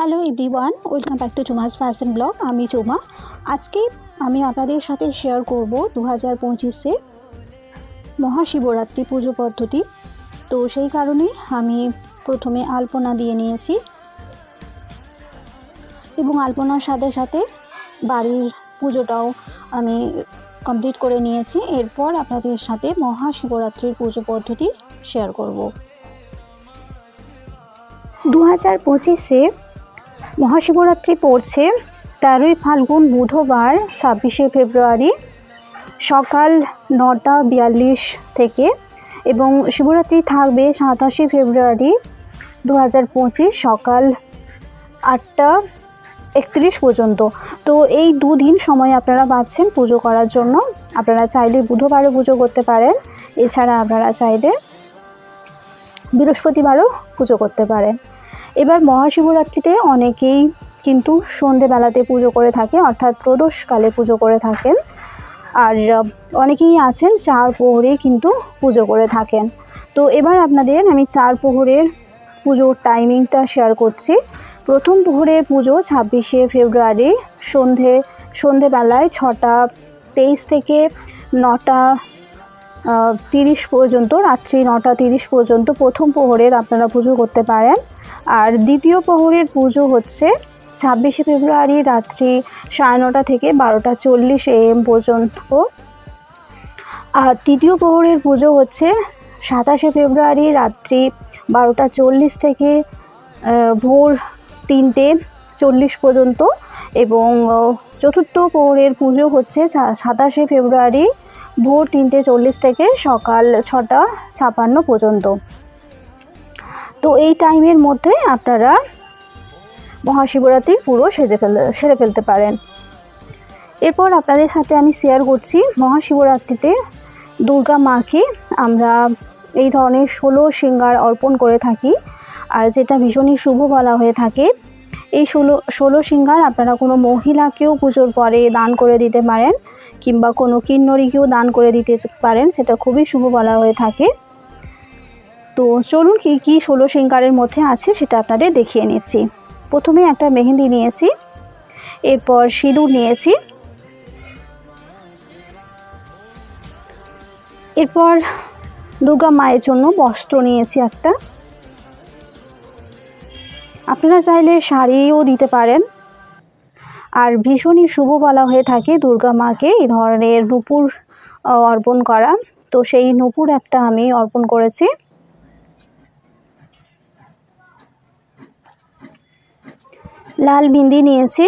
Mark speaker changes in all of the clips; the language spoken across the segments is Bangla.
Speaker 1: Hello everyone, welcome back to Chuma's fashion blog. আমি চুমা। আজকে আমি আপনাদের সাথে শেয়ার করব 2025-এ মহাশিবরাত্রি পুজো পদ্ধতি। তো সেই কারণে আমি প্রথমে আলপনা দিয়ে নিয়েছি এবং আলপনার সাথে সাথে বাড়ির পুজোটাও আমি কমপ্লিট করে নিয়েছি। এরপর আপনাদের সাথে মহাশিবরাত্রির পুজো পদ্ধতি শেয়ার করব। 2025-এ মহাশিবরাত্রি পড়ছে 13ই ফাল্গুন বুধবার 26শে ফেব্রুয়ারি সকাল 9:42 থেকে এবং শিবরাত্রি থাকবে 27শে ফেব্রুয়ারি 2025 সকাল 8:31 পর্যন্ত। তো এই দুদিন সময় আপনারা পাচ্ছেন পুজো করার জন্য। আপনারা চাইলে বুধবারও পুজো করতে পারেন, এছাড়া আপনারা চাইলে বৃহস্পতিবারও পুজো করতে পারেন। এবার মহাশিবরাত্রিতে অনেকেই কিন্তু সন্ধেবেলাতে পুজো করে থাকে, অর্থাৎ প্রদোষকালে পুজো করে থাকেন, আর অনেকেই আছেন 4 প্রহরে কিন্তু পুজো করে থাকেন। তো এবার আপনাদের আমি 4 প্রহরের পুজোর টাইমিংটা শেয়ার করছি। প্রথম প্রহরের পুজো 26শে ফেব্রুয়ারি সন্ধেবেলায় 6:23 থেকে 9:30 পর্যন্ত, রাত্রি 9:30 পর্যন্ত প্রথম প্রহরের আপনারা পুজো করতে পারেন। আর দ্বিতীয় প্রহরের পুজো হচ্ছে 26শে ফেব্রুয়ারি রাত্রি 9:30 থেকে 12:40 AM পর্যন্ত। আর তৃতীয় প্রহরের পুজো হচ্ছে 27শে ফেব্রুয়ারি রাত্রি 12:40 থেকে ভোর 3:40 পর্যন্ত। এবং চতুর্থ প্রহরের পুজো হচ্ছে 27শে ফেব্রুয়ারি ভোর 3:40 থেকে সকাল 6:56 পর্যন্ত। তো এই টাইমের মধ্যে আপনারা মহাশিবরাত্রি পুরো সেরে ফেলতে পারেন। এরপর আপনাদের সাথে আমি শেয়ার করছি মহাশিবরাত্রিতে দুর্গা মাকে আমরা এই ধরনের 16 শৃঙ্গার অর্পণ করে থাকি, আর যেটা ভীষণই শুভ বলা হয়ে থাকে। এই 16 শৃঙ্গার আপনারা কোনো মহিলাকেও পুজোর পরে দান করে দিতে পারেন, কিংবা কোনো কিন্নরীকেও দান করে দিতে পারেন, সেটা খুবই শুভ বলা হয়ে থাকে। তো চলুন কি কি 16 শৃঙ্গারের মধ্যে আছে সেটা আপনাদের দেখিয়ে নিচ্ছি। প্রথমে একটা মেহেন্দি নিয়েছি, এরপর সিঁদুর নিয়েছি, এরপর দুর্গা মায়ের জন্য বস্ত্র নিয়েছি একটা। আপনারা চাইলে শাড়িও দিতে পারেন। আর ভীষণই শুভ বলা হয়ে থাকে দুর্গা মাকে এই ধরনের নূপুর অর্পণ করা। তো সেই নূপুর একটা আমি অর্পণ করেছি। লাল বিন্দি নিয়েছি,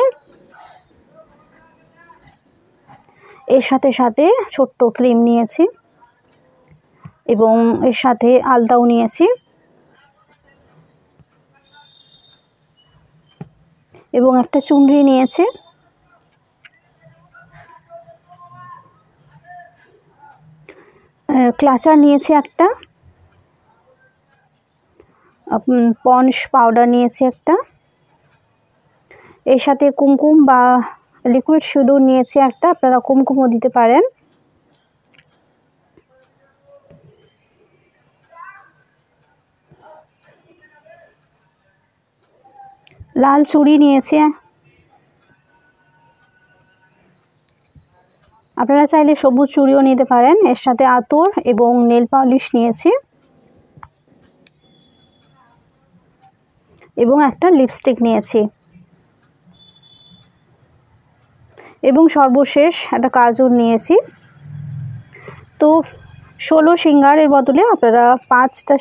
Speaker 1: এর সাথে সাথে ছোট্ট ক্রিম নিয়েছি এবং এর সাথে আলতাও নিয়েছি এবং একটা চুনরি নিয়েছি। ক্লাচার নিয়েছি একটা, পন্ডস পাউডার নিয়েছি একটা, এর সাথে কুমকুম বা লিকুইড সিঁদুর নিয়েছি একটা, আপনারা কুমকুমও দিতে পারেন। লাল চুড়ি নিয়েছি, আপনারা চাইলে সবুজ চুড়িও নিতে পারেন। এর সাথে আতর এবং নেল পলিশ নিয়েছি এবং একটা লিপস্টিক নিয়েছি এবং সর্বশেষ একটা কাজল নিয়েছি। তো 16 শৃঙ্গারের বদলে আপনারা 5টা